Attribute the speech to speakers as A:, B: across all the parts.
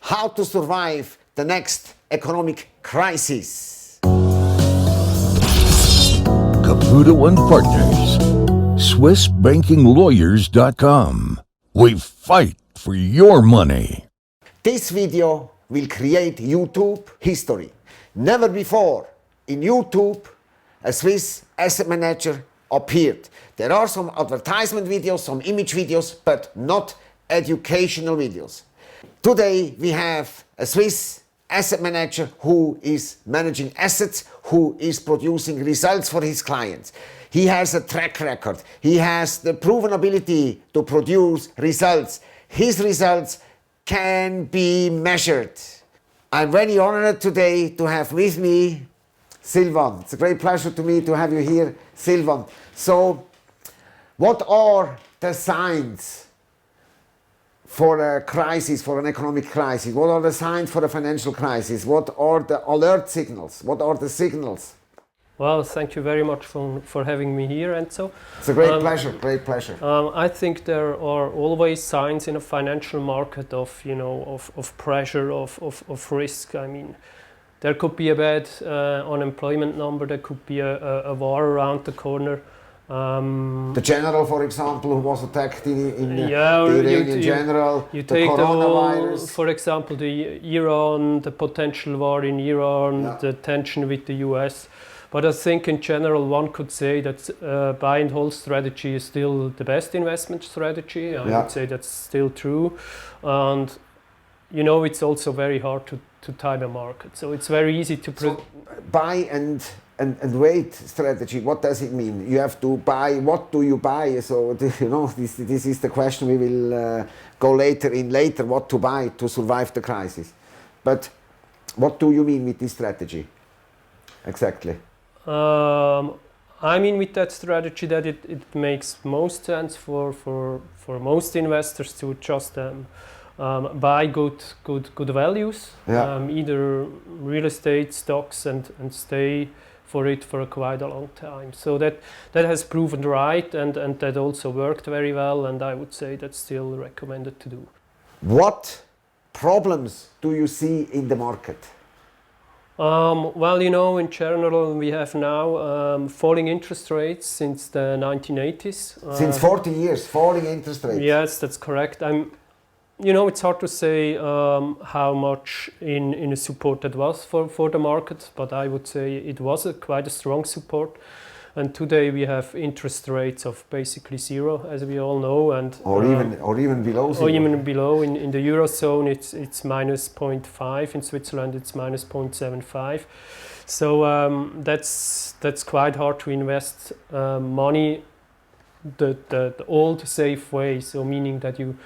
A: how to survive the next economic crisis.
B: Caputo and Partners, SwissBankingLawyers.com. We fight for your money.
A: This video will create YouTube history. Never before in YouTube a Swiss asset manager appeared. There are some advertisement videos, some image videos, but not educational videos. Today we have a Swiss asset manager who is managing assets, who is producing results for his clients. He has a track record. He has the proven ability to produce results. His results can be measured. I'm very honored today to have with me Silvan. It's a great pleasure to me to have you here, Silvan. So, what are the signs for a crisis, for an economic crisis? What are the signs for a financial crisis? What are the alert signals? What are the signals?
C: Well, thank you very much for having me here, Enzo.
A: It's a great pleasure, great pleasure.
C: I think there are always signs in a financial market of, of pressure, of risk. I mean, there could be a bad unemployment number, there could be a war around the corner.
A: The general, for example, who was attacked in the Iranian general,
C: you
A: the
C: take
A: coronavirus.
C: For example, the potential war in Iran, the tension with the US. But I think in general one could say that buy and hold strategy is still the best investment strategy. I would say that's still true. And it's also very hard to time a market. So it's very easy to...
A: buy and wait strategy, what does it mean? You have to buy, what do you buy? So, this is the question we will go later, what to buy to survive the crisis. But what do you mean with this strategy? Exactly.
C: I mean with that strategy that it makes most sense for most investors to just buy good values, either real estate, stocks, and stay for it for quite a long time. So that has proven right, and that also worked very well, and I would say that's still recommended to do.
A: What problems do you see in the market?
C: Well, in general, we have now falling interest rates since the 1980s.
A: Since 40 years, falling interest rates.
C: Yes, that's correct. It's hard to say how much in a support that was for the market, but I would say it was quite a strong support. And today we have interest rates of basically zero, as we all know, and
A: or even below zero.
C: Or even below. In the eurozone, it's minus 0.5. In Switzerland, it's minus 0.75. So that's quite hard to invest money the old safe way. So meaning that you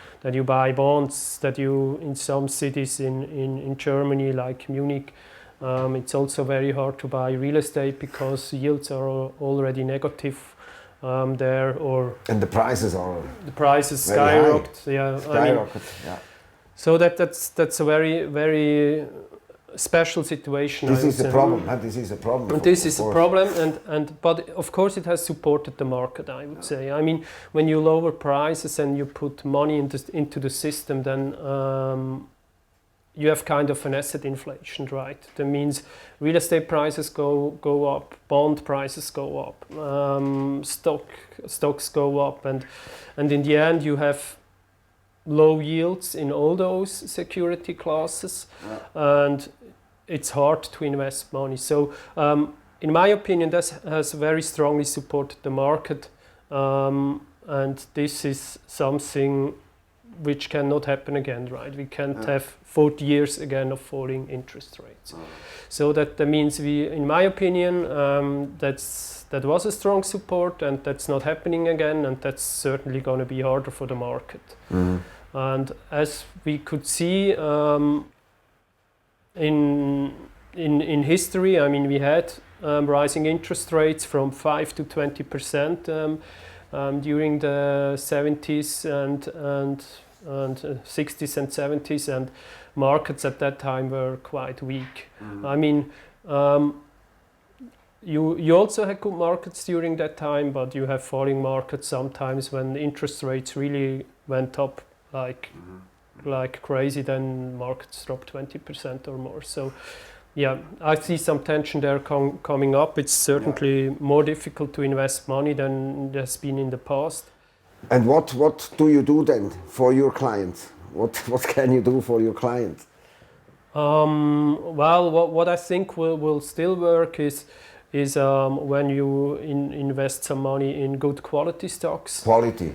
C: buy bonds, that you in some cities in Germany like Munich. It's also very hard to buy real estate because yields are already negative there,
A: and the prices
C: skyrocket.
A: Skyrocket.
C: So that's a very very special situation.
A: This is a problem. This is a problem.
C: This is a problem, but of course it has supported the market. I would say. I mean, when you lower prices and you put money into the system, then you have kind of an asset inflation, right? That means real estate prices go up, bond prices go up, stocks go up, and in the end you have low yields in all those security classes, and it's hard to invest money. So in my opinion, that has very strongly supported the market, and this is something which cannot happen again, right? We can't have 40 years again of falling interest rates. So that means in my opinion, that was a strong support, and that's not happening again, and that's certainly going to be harder for the market. And as we could see in history, I mean, we had rising interest rates from 5 to 20% during the 70s and 60s and 70s, and markets at that time were quite weak. I mean, you also had good markets during that time, but you have falling markets sometimes when interest rates really went up like like crazy, then markets drop 20% or more. So yeah, I see some tension there coming up. It's certainly more difficult to invest money than it has been in the past.
A: And what do you do then for your clients? What can you do for your clients?
C: Well, what I think will still work is when you invest some money in good quality stocks.
A: Quality.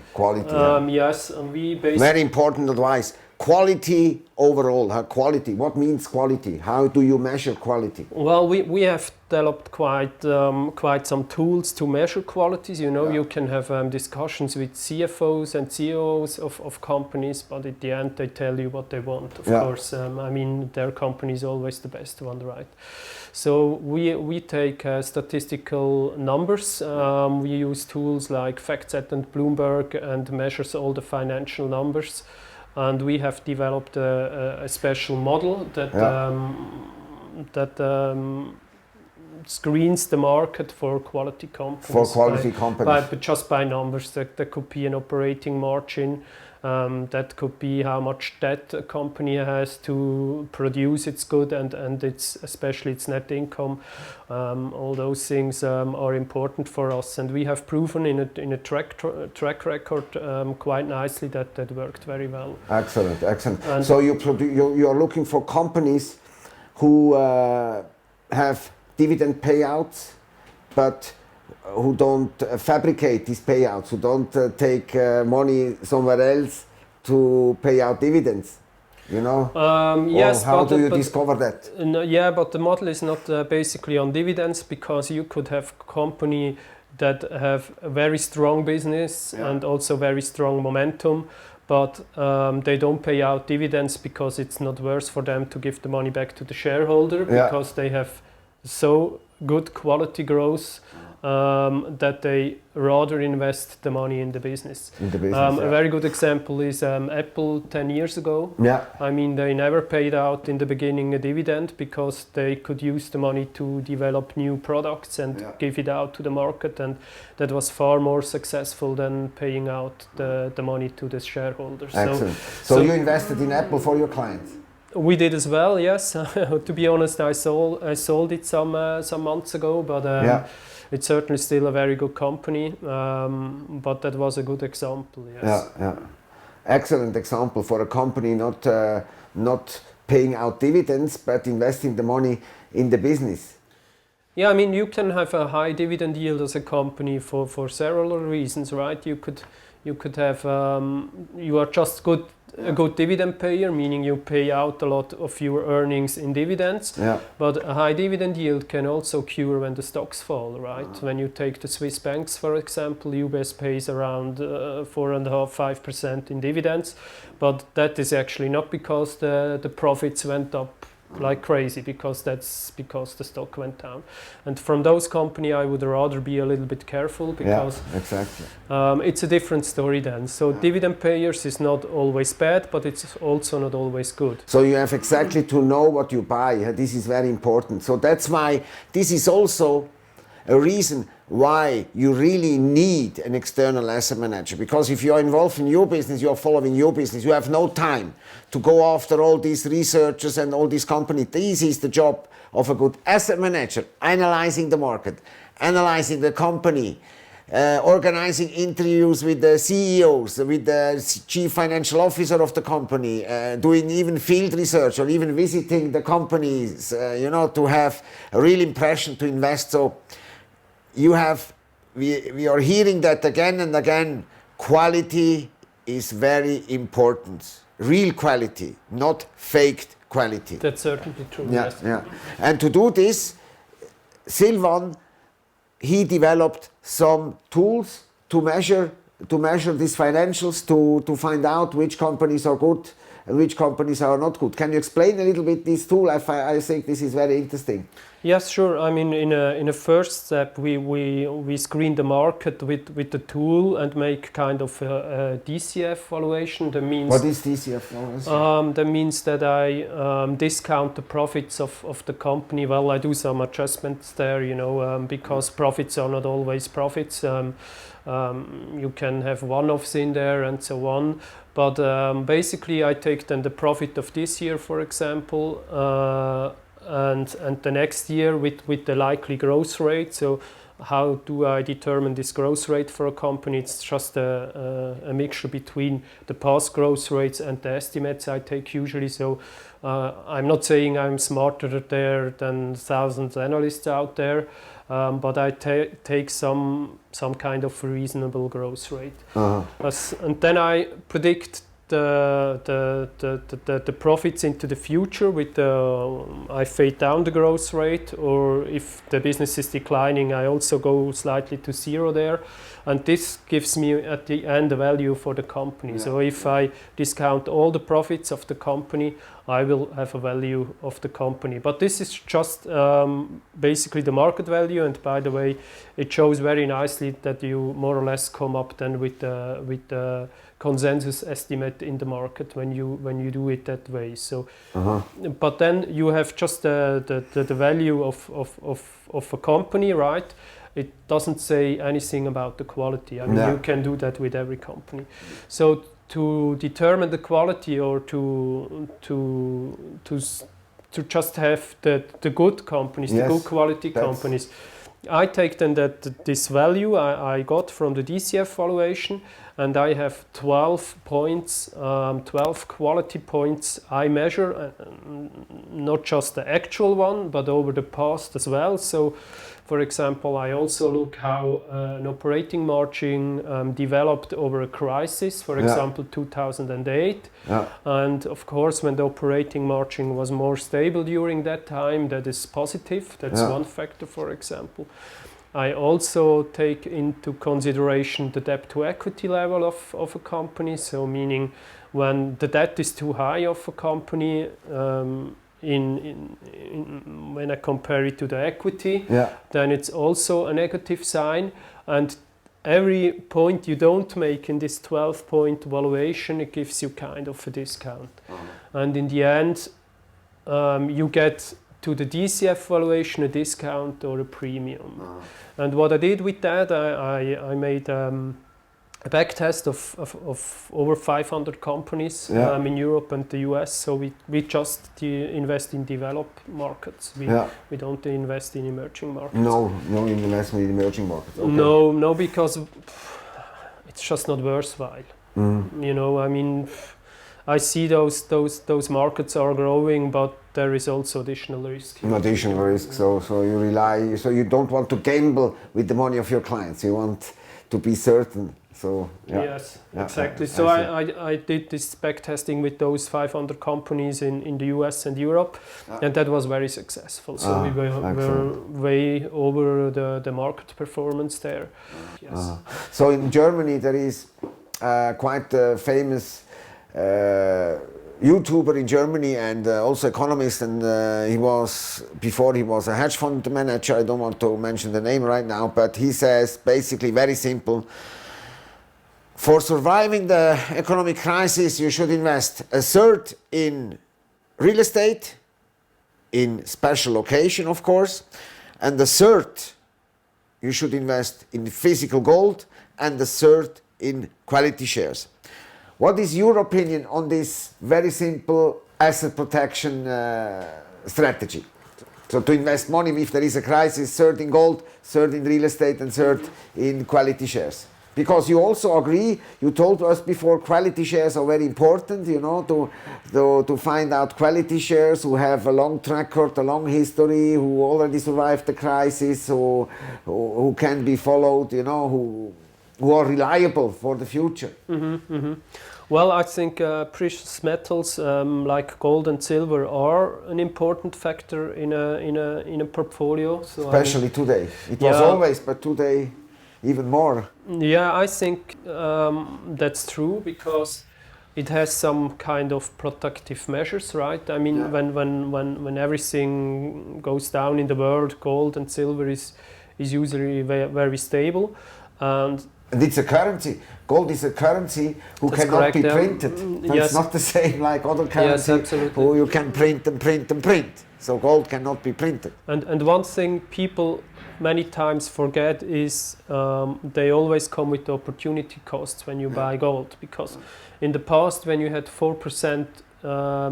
C: Yes, and we basically...
A: Very important advice. Quality overall. Quality. What means quality? How do you measure quality?
C: Well, we have developed quite some tools to measure qualities. You know, you can have discussions with CFOs and CEOs of companies, but at the end they tell you what they want. Of course, I mean, their company is always the best one, right? So we take statistical numbers. We use tools like FactSet and Bloomberg and measures all the financial numbers. And we have developed a special model that screens the market for quality companies.
A: For quality companies.
C: But just by numbers. That could be an operating margin. That could be how much debt a company has to produce its good and especially its net income. All those things are important for us, and we have proven in a track record quite nicely that worked very well.
A: Excellent. And so you are looking for companies who have dividend payouts, but who don't fabricate these payouts, who don't take money somewhere else to pay out dividends, you know?
C: Yes.
A: How do you discover that?
C: Yeah, but the model is not basically on dividends, because you could have company that have a very strong business and also very strong momentum, but they don't pay out dividends because it's not worth for them to give the money back to the shareholder, because they have so good quality growth that they rather invest the money in the business. A very good example is Apple 10 years ago. I mean, they never paid out in the beginning a dividend because they could use the money to develop new products and give it out to the market, and that was far more successful than paying out the money to the shareholders.
A: Excellent. So you invested in Apple for your clients?
C: We did as well, yes. To be honest, I sold it some months ago, but it's certainly still a very good company. But that was a good example, yes.
A: Excellent example for a company not paying out dividends, but investing the money in the business.
C: Yeah, I mean, you can have a high dividend yield as a company for several reasons, right? You could have you are just a good dividend payer, meaning you pay out a lot of your earnings in dividends. But a high dividend yield can also cure when the stocks fall, right? When you take the Swiss banks, for example, UBS pays around 4.5-5% in dividends, but that is actually not because the profits went up like crazy, because the stock went down. And from those companies I would rather be a little bit careful, because it's a different story then. So dividend payers is not always bad, but it's also not always good.
A: So you have exactly to know what you buy. This is very important. So that's why this is also a reason why you really need an external asset manager, because if you are involved in your business, you are following your business, you have no time to go after all these researchers and all these companies. This is the job of a good asset manager: analyzing the market, analyzing the company, organizing interviews with the CEOs, with the chief financial officer of the company, doing even field research or even visiting the companies, to have a real impression to invest. So we are hearing that again and again. Quality is very important. Real quality, not faked quality.
C: That's certainly true. Yes.
A: And to do this, Silvan, he developed some tools to measure these financials, to find out which companies are good and which companies are not good. Can you explain a little bit this tool? I think this is very interesting.
C: Yes, sure. I mean, in a first step, we screen the market with the tool and make kind of a DCF valuation. That means,
A: what is DCF valuation?
C: That means that I discount the profits of the company. Well, I do some adjustments there, because profits are not always profits. You can have one-offs in there and so on. But basically, I take then the profit of this year, for example, and the next year with the likely growth rate. So how do I determine this growth rate for a company? It's just a mixture between the past growth rates and the estimates I take usually. So I'm not saying I'm smarter there than thousands of analysts out there, but I take some kind of reasonable growth rate. And then I predict the profits into the future with I fade down the growth rate, or if the business is declining, I also go slightly to zero there, and this gives me at the end a value for the company. So if I discount all the profits of the company, I will have a value of the company. But this is just basically the market value, and by the way, it shows very nicely that you more or less come up then with the consensus estimate in the market when you do it that way. So, but then you have just the value of a company, right? It doesn't say anything about the quality. I mean, you can do that with every company. So to determine the quality, or to just have the good companies, the good quality companies, I take then this value I got from the DCF valuation, and I have 12 points, 12 quality points I measure, not just the actual one, but over the past as well. So, for example, I also look how an operating margin developed over a crisis, for example, 2008. And of course, when the operating margin was more stable during that time, that is positive. That's one factor, for example. I also take into consideration the debt to equity level of a company. So meaning when the debt is too high of a company, when I compare it to the equity, then it's also a negative sign. And every point you don't make in this 12-point valuation, it gives you kind of a discount. And in the end, you get to the DCF valuation a discount or a premium. And what I did with that, I made a back test of over 500 companies in Europe and the US. So we just invest in developed markets. We don't invest in emerging markets.
A: No investment in emerging markets. Okay.
C: No, because it's just not worthwhile. You know, I mean, I see those markets are growing, but there is also additional risk.
A: Additional risk. So you rely. So you don't want to gamble with the money of your clients. You want to be certain. So
C: yes, exactly. So I did this back testing with those 500 companies in the US and Europe, and that was very successful. So we were way over the market performance there. Yes.
A: So in Germany there is quite a famous YouTuber in Germany, and also economist, and he was a hedge fund manager. I don't want to mention the name right now, but he says basically very simple: for surviving the economic crisis, you should invest a third in real estate, in special location, of course, and the third you should invest in physical gold, and the third in quality shares. What is your opinion on this very simple asset protection strategy? So to invest money if there is a crisis, third in gold, third in real estate, and third in quality shares. Because you also agree, you told us before, quality shares are very important, you know, to find out quality shares who have a long track record, a long history, who already survived the crisis, who can be followed, you know, who are reliable for the future.
C: Well, I think precious metals like gold and silver are an important factor in a portfolio. So
A: especially today. It was always, but today even more.
C: Yeah, I think that's true, because it has some kind of protective measures, right? I mean, when everything goes down in the world, gold and silver is usually very stable, and
A: And it's a currency. Gold is a currency who
C: That's
A: cannot
C: correct,
A: be
C: yeah.
A: printed.
C: Yes.
A: It's not the same like other
C: Yes,
A: currency
C: absolutely.
A: who you can print and print and print. So gold cannot be printed.
C: And one thing people many times forget is they always come with opportunity costs when you buy gold, because in the past when you had 4%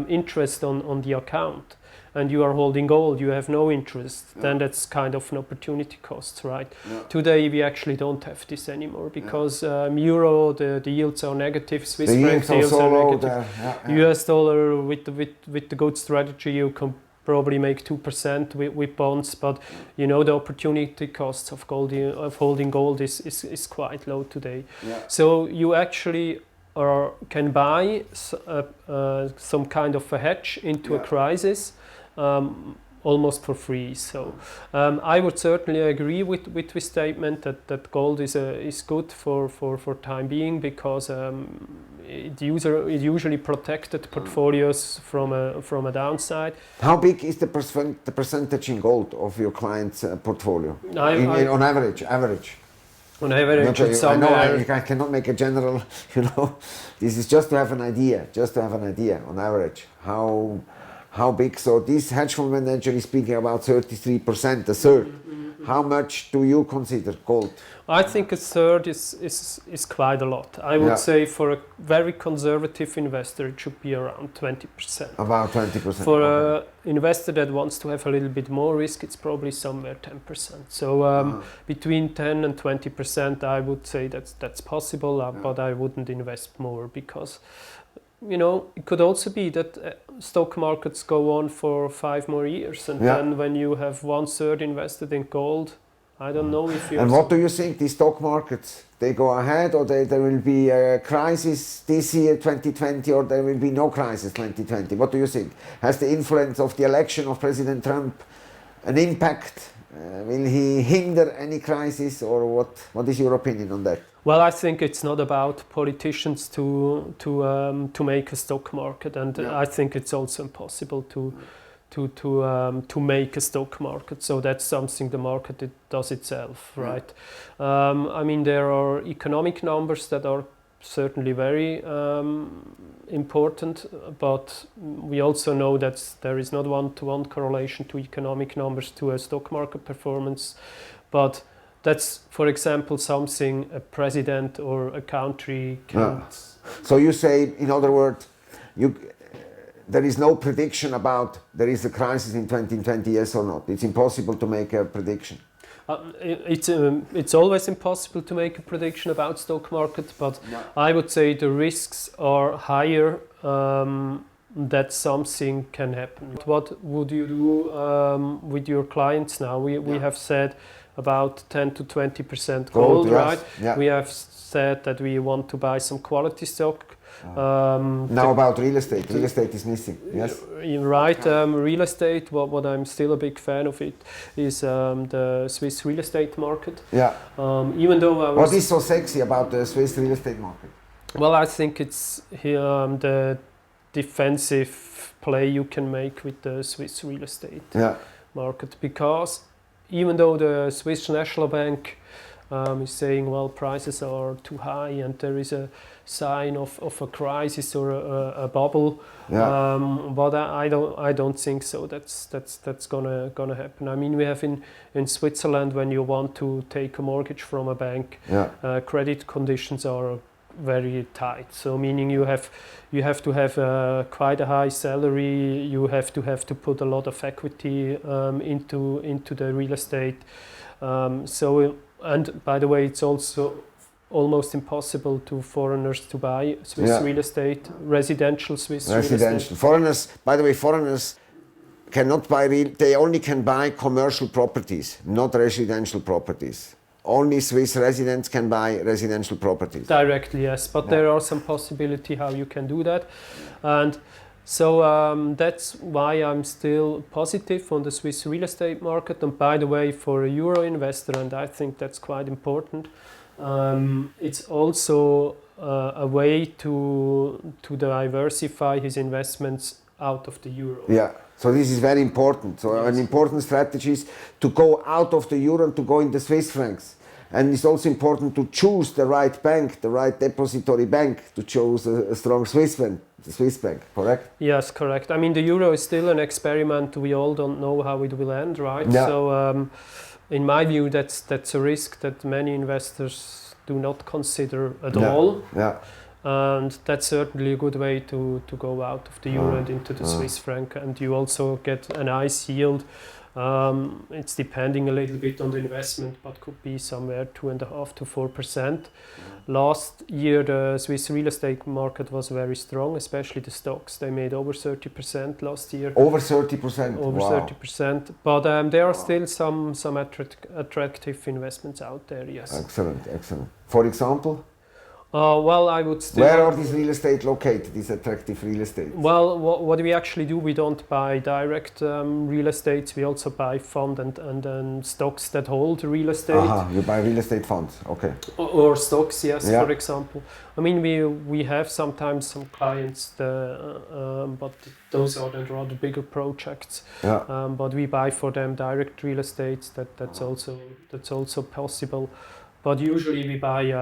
C: interest on the account and you are holding gold, you have no interest, then that's kind of an opportunity cost, right? Today we actually don't have this anymore because euro, the yields are negative, Swiss
A: The
C: franc
A: yields are
C: yields
A: so
C: are
A: low
C: negative.
A: there.
C: US dollar with the good strategy you can probably make 2% with bonds, but you know the opportunity costs of holding gold is quite low today. So you actually can buy some kind of a hedge into a crisis almost for free. So I would certainly agree with this statement that gold is good for time being, because it usually protected portfolios from a downside.
A: How big is the percentage in gold of your client's portfolio? On average?
C: On average, it's somewhere.
A: I cannot make a general, this is just to have an idea, on average. How big? So this hedge fund manager is speaking about 33%, a third. How much do you consider gold?
C: I think a third is quite a lot. I would say for a very conservative investor, it should be around 20%.
A: About 20%.
C: For an investor that wants to have a little bit more risk, it's probably somewhere 10%. So between 10 and 20%, I would say that's possible, but I wouldn't invest more, because it could also be that stock markets go on for 5 more years, and then when you have 1/3 invested in gold, I don't know if you.
A: And what do you think? The stock markets, they go ahead, or there will be a crisis this year, 2020, or there will be no crisis 2020? What do you think? Has the influence of the election of President Trump an impact? Will he hinder any crisis, or what is your opinion on that?
C: Well, I think it's not about politicians to make a stock market, and I think it's also impossible to make a stock market. So that's something the market does itself, right? I mean, there are economic numbers that are certainly very important, but we also know that there is not one-to-one correlation to economic numbers to a stock market performance, but that's, for example, something a president or a country can't.
A: So you say, in other words, there is no prediction about there is a crisis in 2020, yes or not? It's impossible to make a prediction.
C: It's always impossible to make a prediction about stock market, but I would say the risks are higher that something can happen. What would you do with your clients now? We have said about 10 to 20% gold, right?
A: Yeah.
C: We have said that we want to buy some quality stock.
A: Now about real estate. Real estate is missing, yes?
C: Right, real estate, what I'm still a big fan of it is the Swiss real estate market.
A: Yeah.
C: Even though
A: what is so sexy about the Swiss real estate market?
C: Well, I think it's the defensive play you can make with the Swiss real estate market, because even though the Swiss National Bank is saying, well, prices are too high and there is a sign of a crisis or a bubble, but I don't think so. That's gonna happen. I mean, we have in Switzerland, when you want to take a mortgage from a bank, credit conditions are very tight. So meaning you have to have quite a high salary. You have to put a lot of equity into the real estate. And by the way, it's also almost impossible to foreigners to buy Swiss real estate, residential Swiss real estate.
A: Foreigners, by the way, foreigners cannot buy they only can buy commercial properties, not residential properties. Only Swiss residents can buy residential properties.
C: Directly, yes, but there are some possibility how you can do that. And so that's why I'm still positive on the Swiss real estate market. And by the way, for a Euro investor, and I think that's quite important, it's also a way to diversify his investments out of the Euro.
A: Yeah, so this is very important. So an important strategy is to go out of the Euro and to go in the Swiss francs. And it's also important to choose the right bank, the right depository bank, to choose a strong Swiss bank, the Swiss bank, correct?
C: Yes, correct. I mean, the euro is still an experiment. We all don't know how it will end, right?
A: Yeah.
C: So, in my view, that's a risk that many investors do not consider at all.
A: Yeah.
C: And that's certainly a good way to go out of the euro and into the Swiss franc. And you also get a nice yield. It's depending a little bit on the investment, but could be somewhere 2.5% to 4%. Last year, the Swiss real estate market was very strong, especially the stocks. They made over 30% last year.
A: Over 30%.
C: Over
A: Wow.
C: 30%. But there are still some attractive investments out there, yes.
A: Excellent, excellent. For example?
C: Well, I would still...
A: Where are these real estate located, these attractive real estate?
C: Well, what we actually do, we don't buy direct real estates. We also buy fund and stocks that hold real estate.
A: You buy real estate funds, okay.
C: Or stocks, yes,
A: Yeah.
C: for example. I mean, we have sometimes some clients, but those are the rather bigger projects.
A: Yeah.
C: But we buy for them direct real estates. That's also possible. But usually we buy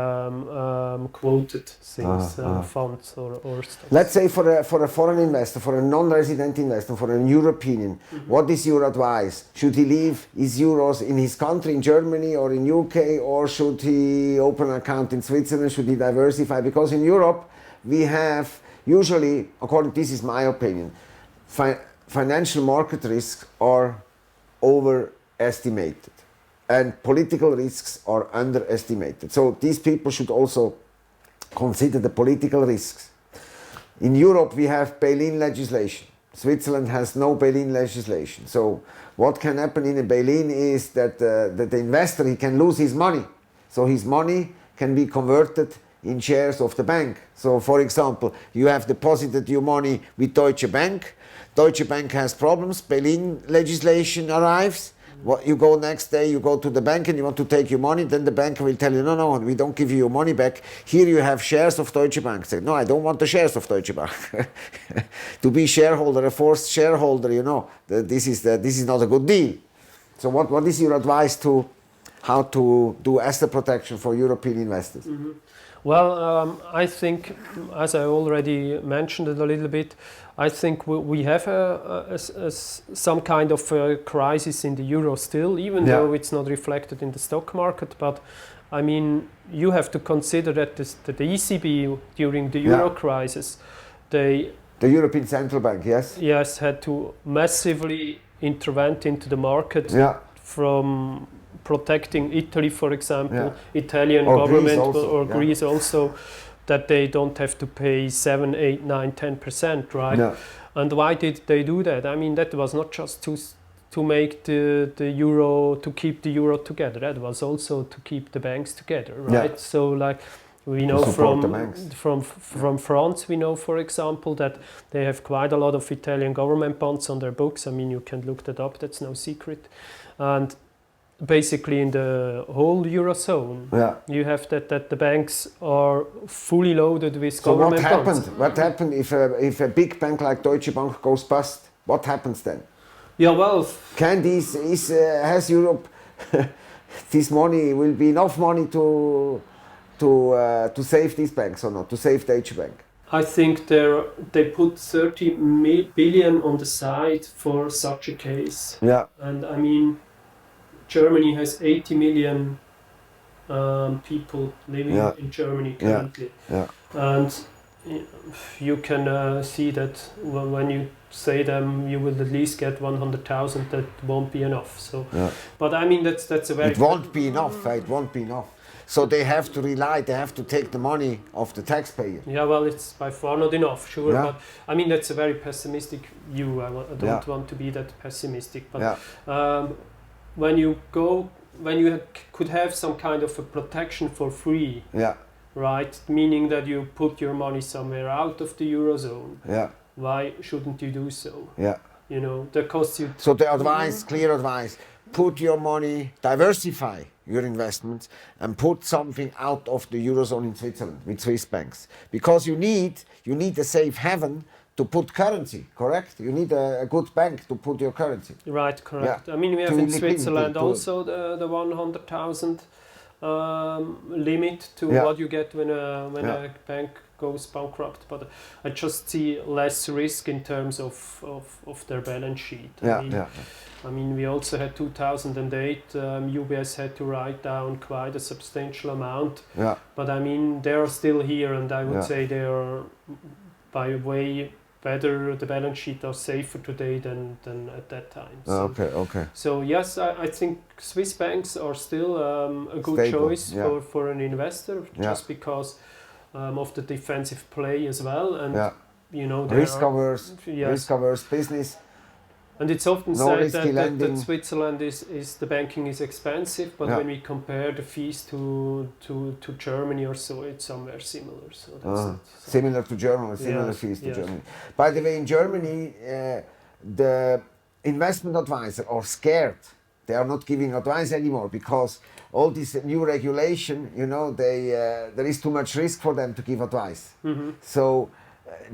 C: quoted things, funds or stocks.
A: Let's say for a foreign investor, for a non-resident investor, for an European, what is your advice? Should he leave his euros in his country, in Germany or in UK, or should he open an account in Switzerland? Should he diversify? Because in Europe we have usually, according to this is my opinion, financial market risks are overestimated. And political risks are underestimated. So these people should also consider the political risks. In Europe we have bail-in legislation. Switzerland has no bail-in legislation. So what can happen in a bail-in is that the investor, he can lose his money. So his money can be converted in shares of the bank. So for example, you have deposited your money with Deutsche Bank. Deutsche Bank has problems, bail-in legislation arrives. You go next day, you go to the bank and you want to take your money, then the bank will tell you, no, we don't give you your money back. Here you have shares of Deutsche Bank. Say, no, I don't want the shares of Deutsche Bank. To be shareholder, a forced shareholder, you know, this is not a good deal. So what is your advice to how to do asset protection for European investors?
C: Mm-hmm. Well, I think, as I already mentioned it a little bit, I think we have some kind of a crisis in the euro still, even though it's not reflected in the stock market. But I mean, you have to consider that the ECB during the euro crisis, the
A: European Central Bank, yes,
C: had to massively intervene into the market from protecting Italy, for example, Italian government or Greece also, that they don't have to pay 7, 8, 9, 10%, right? Yeah. And why did they do that? I mean, that was not just to make the euro, to keep the euro together. That was also to keep the banks together, right? Yeah. So, like we know from France, we know, for example, that they have quite a lot of Italian government bonds on their books. I mean, you can look that up. That's no secret. And basically in the whole eurozone, you have that the banks are fully loaded with government bonds.
A: What happened if a big bank like Deutsche Bank goes bust? What happens then?
C: Yeah, well,
A: has Europe this money will be enough money to save these banks or not, to save Deutsche Bank?
C: I think they put 30 billion on the side for such a case. Yeah, and I mean, Germany has 80 million people living in Germany currently. Yeah. And you can see that when you say them, you will at least get 100,000, that won't be enough. So, but I mean, that's a very...
A: It won't be enough, it won't be enough. So they have to take the money of the taxpayer.
C: Yeah, well, it's by far not enough, sure. Yeah. But I mean, that's a very pessimistic view. I don't want to be that pessimistic. But when you could have some kind of a protection for free, right? Meaning that you put your money somewhere out of the eurozone. Yeah. Why shouldn't you do so? Yeah. You know, that costs you.
A: So the advice, clear advice: put your money, diversify your investments, and put something out of the eurozone in Switzerland with Swiss banks, because you need a safe haven to put currency, correct? You need a good bank to put your currency.
C: Right, correct. Yeah. I mean, we have in Switzerland also the 100,000 limit to
A: Yeah.
C: what you get when
A: Yeah.
C: a bank goes bankrupt, but I just see less risk in terms of their balance sheet. I mean, we also had 2008, UBS had to write down quite a substantial amount,
A: Yeah.
C: but I mean, they are still here, and I would
A: Yeah.
C: say they are by way better, the balance sheet are safer today than at that time. So,
A: Okay.
C: so yes, I think Swiss banks are still a good
A: Stable,
C: choice
A: yeah.
C: for an investor,
A: Yeah.
C: just because of the defensive play as well, and
A: Yeah.
C: you know, there
A: Risk
C: are-
A: averse.
C: yes.
A: Risk averse business.
C: And it's often
A: No
C: said
A: risky
C: that
A: lending.
C: Switzerland is the banking is expensive, but
A: Yeah.
C: when we compare the fees to Germany or so, it's somewhere similar. So that's it. So,
A: Similar to Germany, similar
C: Yes,
A: fees to
C: yes.
A: Germany. By the way, in Germany, the investment advisors are scared. They are not giving advice anymore because all this new regulation, you know, there is too much risk for them to give advice.
C: mhm.
A: So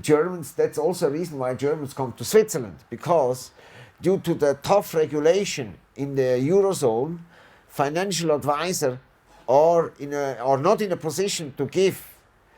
A: Germans, that's also a reason why Germans come to Switzerland, because due to the tough regulation in the Eurozone, financial advisors are not in a position to give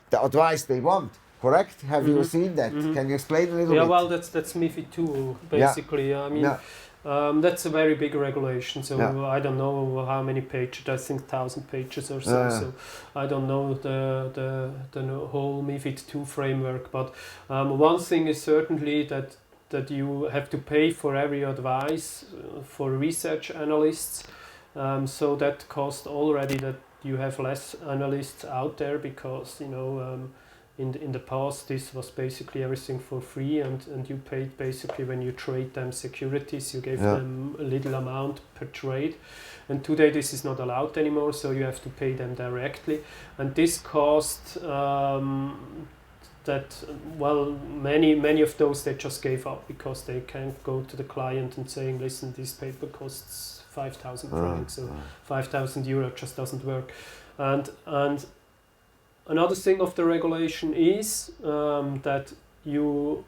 A: the advice they want. Correct? Have you seen that? Can you explain a little
C: Yeah,
A: bit?
C: well, that's MiFID II, basically. I mean, that's a very big regulation. So
A: Yeah.
C: I don't know how many pages. I think 1,000 pages or so.
A: Yeah.
C: So I don't know the whole MiFID II framework. But one thing is certainly that you have to pay for every advice for research analysts. So that cost already that you have less analysts out there because, you know, in the past this was basically everything for free, and you paid basically when you trade them securities, you gave them a little amount per trade. And today this is not allowed anymore, so you have to pay them directly. And this cost that, well, many of those they just gave up because they can't go to the client and saying, listen, this paper costs 5,000 francs, so 5,000 euro just doesn't work. And another thing of the regulation is that you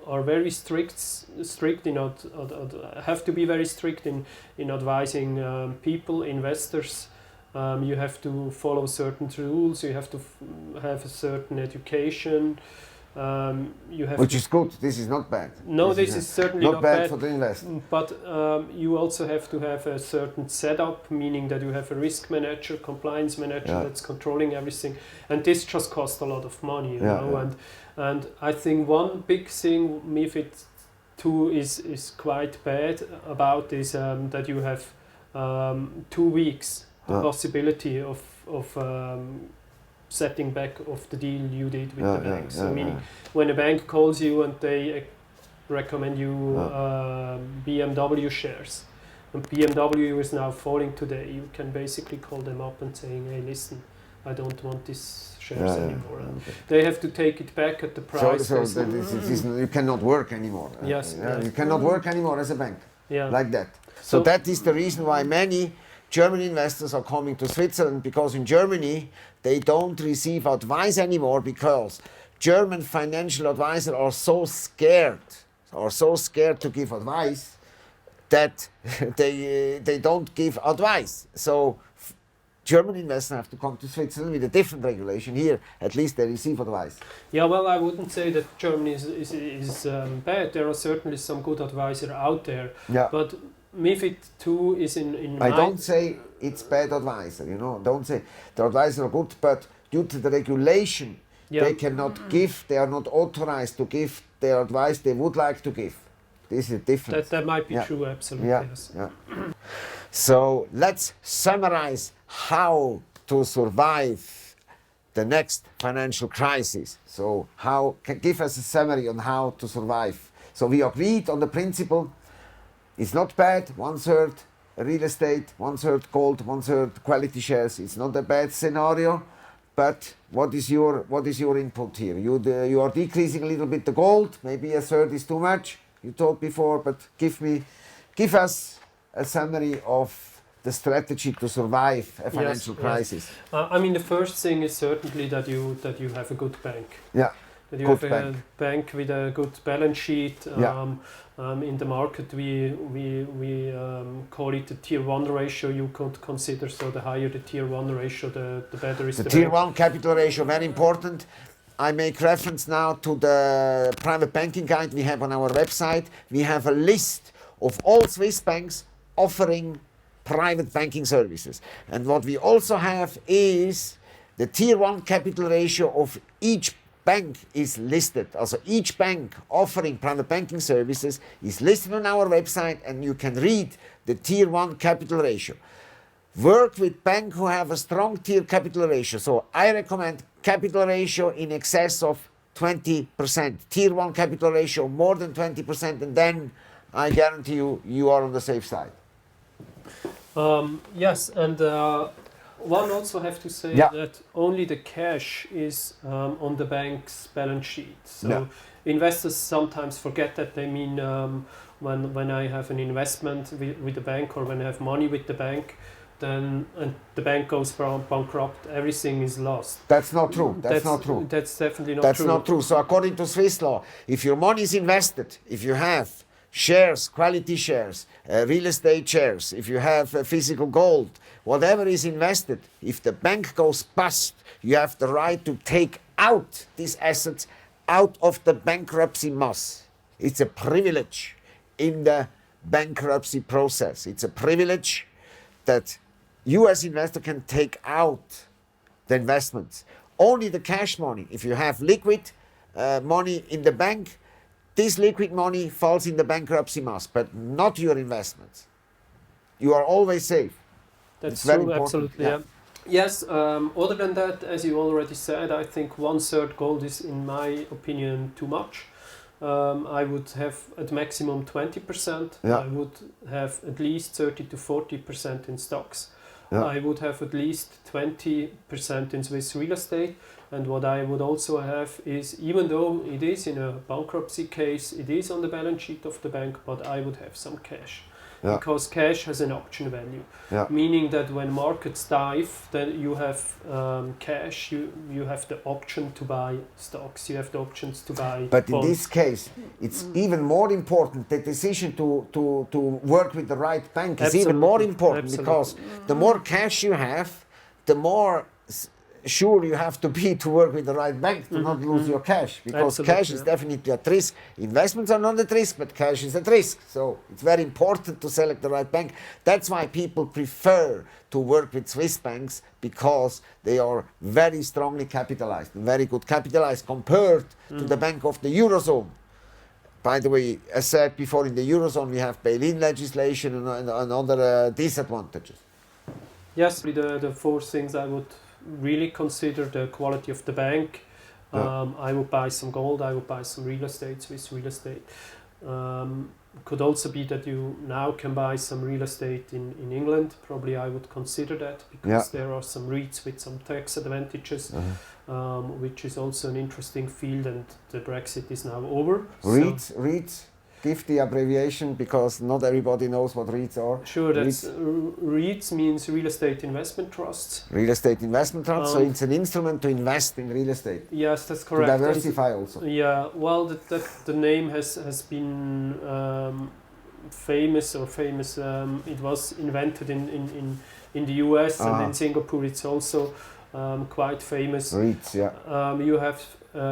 C: are very strict in have to be very strict in advising people, investors. You have to follow certain rules. You have to have a certain education. You have
A: Which is good. This is not bad.
C: no, this is certainly
A: not bad for the investor.
C: But you also have to have a certain setup, meaning that you have a risk manager, compliance manager that's controlling everything, and this just costs a lot of money, you know. And I think one big thing MiFID II is quite bad about is that you have 2 weeks the possibility of setting back of the deal you did with the bank. So meaning when a bank calls you and they recommend you BMW shares, and BMW is now falling today, you can basically call them up and saying, hey, listen, I don't want these shares anymore. They have to take it back at the price.
A: So you cannot work anymore.
C: Yes, yes.
A: You cannot work anymore as a bank like that. So
C: So
A: that is the reason why many German investors are coming to Switzerland, because in Germany they don't receive advice anymore because German financial advisors are so scared to give advice that they don't give advice. So German investors have to come to Switzerland with a different regulation. Here, at least they receive advice.
C: Yeah, well, I wouldn't say that Germany is bad. There are certainly some good advisors out there.
A: Yeah.
C: But MiFID II is in
A: I don't say it's bad advisor, you know. Don't say the advisors are good, but due to the regulation, they cannot give. They are not authorized to give their advice they would like to give. This is different.
C: That might be true, absolutely. Yes.
A: So let's summarize how to survive the next financial crisis. So give us a summary on how to survive. So we agreed on the principle. It's not bad. 1/3 real estate, 1/3 gold, 1/3 quality shares. It's not a bad scenario. But what is your input here? You are decreasing a little bit the gold. Maybe 1/3 is too much. You talked before, but give us a summary of the strategy to survive a financial crisis.
C: I mean, the first thing is certainly that you have a good bank.
A: Yeah.
C: that you
A: Good
C: have
A: bank.
C: a bank with a good balance sheet. In the market, we call it the tier 1 ratio. You could consider, so the higher the tier 1 ratio, the better is
A: The
C: the
A: tier
C: bank.
A: 1 capital ratio, very important. I make reference now to the private banking guide we have on our website. We have a list of all Swiss banks offering private banking services. And what we also have is the tier 1 capital ratio of each bank is listed. Also each bank offering private banking services is listed on our website, and you can read the tier 1 capital ratio. Work with banks who have a strong tier capital ratio. So I recommend capital ratio in excess of 20%. Tier 1 capital ratio more than 20%, and then I guarantee you, you are on the safe side.
C: Yes, and one also have to say
A: Yeah.
C: that only the cash is on the bank's balance sheet. So
A: Yeah.
C: investors sometimes forget that. They mean when I have an investment with the bank, or when I have money with the bank, then and the bank goes bankrupt, everything is lost.
A: That's not true. That's not true.
C: That's definitely not
A: That's
C: true.
A: not true. So according to Swiss law, if your money is invested, if you have shares, quality shares, real estate shares, if you have physical gold, whatever is invested, if the bank goes bust, you have the right to take out these assets out of the bankruptcy mass. It's a privilege in the bankruptcy process. It's a privilege that you as investor can take out the investments. Only the cash money, if you have liquid money in the bank, this liquid money falls in the bankruptcy mass, but not your investments. You are always safe.
C: That's
A: It's very
C: true,
A: important,
C: absolutely.
A: yeah.
C: Yeah. Yes. Other than that, as you already said, I think 1/3 gold is, in my opinion, too much. I would have at maximum 20%.
A: Yeah.
C: I would have at least 30 to 40% in stocks.
A: Yeah.
C: I would have at least 20% in Swiss real estate. And what I would also have is, even though it is in a bankruptcy case, it is on the balance sheet of the bank, but I would have some cash.
A: Yeah.
C: Because cash has an option value.
A: Yeah.
C: Meaning that when markets dive, then you have cash, you have the option to buy stocks, you have the options to buy
A: But in
C: bonds.
A: this case, it's even more important. The decision to work with the right bank is even more important, because the more cash you have, the more sure you have to be to work with the right bank to not lose your cash, because cash is definitely at risk. Investments are not at risk, but cash is at risk. So it's very important to select the right bank. That's why people prefer to work with Swiss banks, because they are very strongly capitalized, very good capitalized compared to the bank of the Eurozone. By the way, as said before, in the Eurozone we have bail-in legislation and other disadvantages.
C: Yes, the four things I would really consider: the quality of the bank. I would buy some gold, I would buy some real estate, Swiss real estate. Could also be that you now can buy some real estate in England. Probably I would consider that, because there are some REITs with some tax advantages, which is also an interesting field, and the Brexit is now over.
A: REITs, give the abbreviation, because not everybody knows what REITs are.
C: Sure, that's REITs means real estate investment trusts.
A: Real estate investment trust, so it's an instrument to invest in real estate.
C: Yes, that's correct.
A: To diversify also.
C: Yeah, well, the name has been famous. It was invented in the US, and in Singapore it's also quite famous.
A: REITs, yeah.
C: You have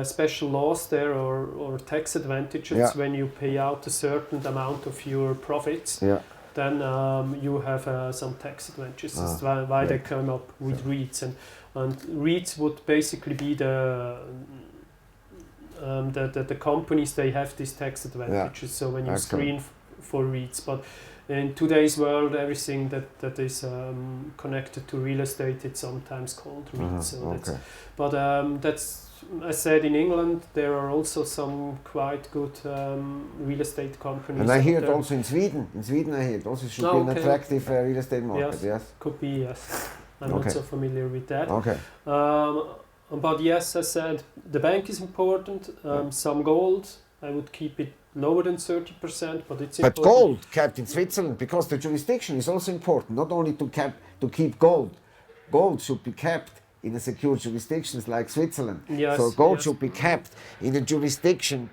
C: special laws there, or tax advantages when you pay out a certain amount of your profits.
A: Yeah.
C: Then you have some tax advantages. That's why they come up with REITs, and REITs would basically be the companies, they have these tax advantages. So when you screen for REITs, but in today's world, everything that is connected to real estate, it's sometimes called REITs. That's, I said, in England there are also some quite good real estate companies.
A: And I hear it also in Sweden. In Sweden I hear it also should be an attractive real estate market. Yes,
C: could be, yes. I'm not so familiar with that.
A: Okay.
C: But yes, I said the bank is important. Some gold, I would keep it lower than 30%, but it's important.
A: But gold kept in Switzerland, because the jurisdiction is also important. Not only to keep gold. Gold should be kept in a secure jurisdictions like Switzerland.
C: Yes,
A: So gold
C: yes.
A: should be kept in a jurisdiction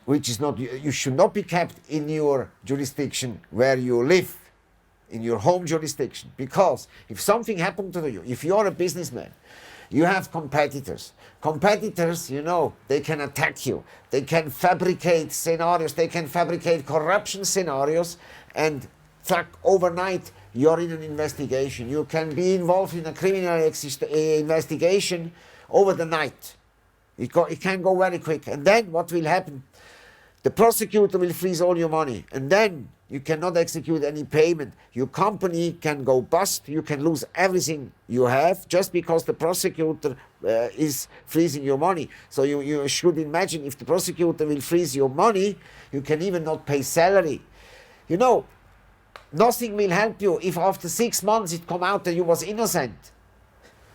A: which is not, you should not be kept in your jurisdiction where you live, in your home jurisdiction. Because if something happened to you, if you're a businessman, you have competitors. Competitors, you know, they can attack you. They can fabricate scenarios. They can fabricate corruption scenarios, and overnight you're in an investigation. You can be involved in a criminal investigation over the night. It can go very quick. And then what will happen? The prosecutor will freeze all your money, and then you cannot execute any payment. Your company can go bust. You can lose everything you have just because the prosecutor is freezing your money. So you should imagine, if the prosecutor will freeze your money, you can even not pay salary. You know, nothing will help you if after 6 months it come out that you was innocent.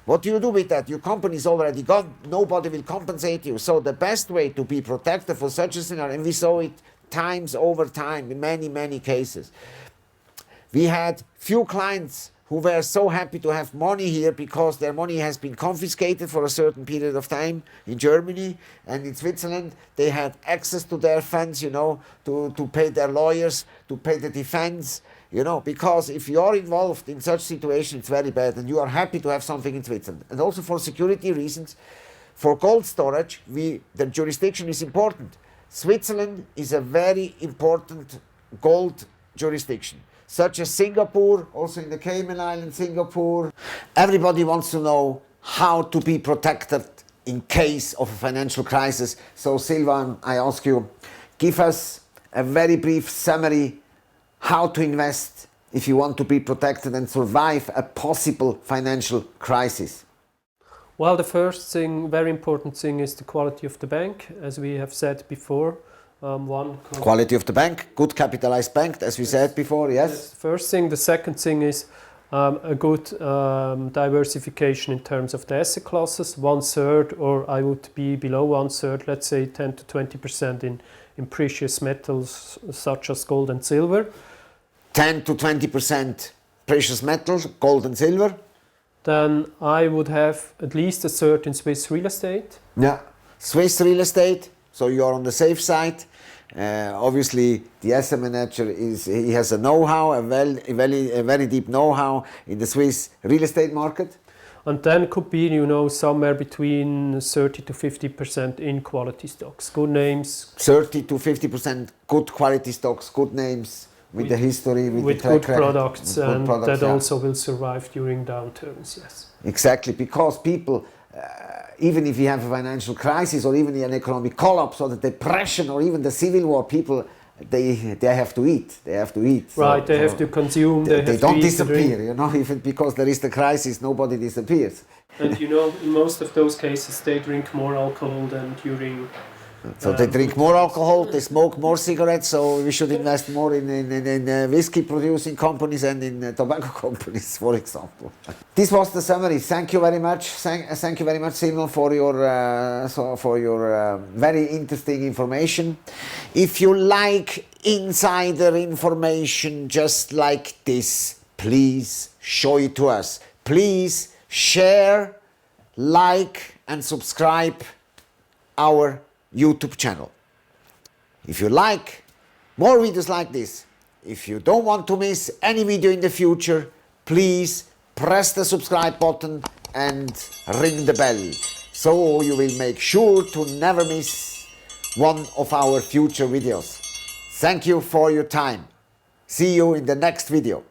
A: What do you do with that? Your company is already gone. Nobody will compensate you. So the best way to be protected for such a scenario, and we saw it times over time in many, many cases. We had few clients who were so happy to have money here because their money has been confiscated for a certain period of time in Germany, and in Switzerland they had access to their funds, you know, to pay their lawyers, to pay the defense, you know, because if you are involved in such situation, it's very bad, and you are happy to have something in Switzerland. And also for security reasons, for gold storage, the jurisdiction is important. Switzerland is a very important gold jurisdiction, such as Singapore, also in the Cayman Islands, Singapore. Everybody wants to know how to be protected in case of a financial crisis. So Silvan, I ask you, give us a very brief summary how to invest if you want to be protected and survive a possible financial crisis.
C: Well, the first thing, very important thing, is the quality of the bank, as we have said before.
A: Quality of the bank, good capitalized bank, as we said before, yes.
C: First thing. The second thing is a good diversification in terms of the asset classes. 1/3, or I would be below 1/3, let's say 10 to 20% in precious metals such as gold and silver.
A: 10 to 20% precious metals, gold and silver.
C: Then I would have at least 1/3 in Swiss real estate.
A: Yeah, Swiss real estate, so you are on the safe side. Obviously, the asset manager he has a know-how, a very deep know-how in the Swiss real estate market.
C: And then could be, you know, somewhere between 30 to 50% in quality stocks, good names.
A: 30 to 50% good quality stocks, good names, with the history, with the
C: good
A: track
C: products,
A: record.
C: and
A: Good products,
C: that
A: yeah.
C: also will survive during downturns, yes.
A: Exactly, because people, even if you have a financial crisis or even an economic collapse or the depression or even the civil war, people, they have to eat. They have to eat.
C: Right, they have to consume.
A: They don't disappear, you know. Even because there is the crisis, nobody disappears.
C: And you know, in most of those cases, they drink more alcohol than during.
A: So they drink more alcohol, they smoke more cigarettes, so we should invest more in whiskey producing companies and in tobacco companies, for example. This was the summary. Thank you very much. Thank you very much, Silvan, for your very interesting information. If you like insider information just like this, please show it to us. Please share, like and subscribe our YouTube channel. If you like more videos like this, if you don't want to miss any video in the future, please press the subscribe button and ring the bell, so you will make sure to never miss one of our future videos. Thank you for your time. See you in the next video.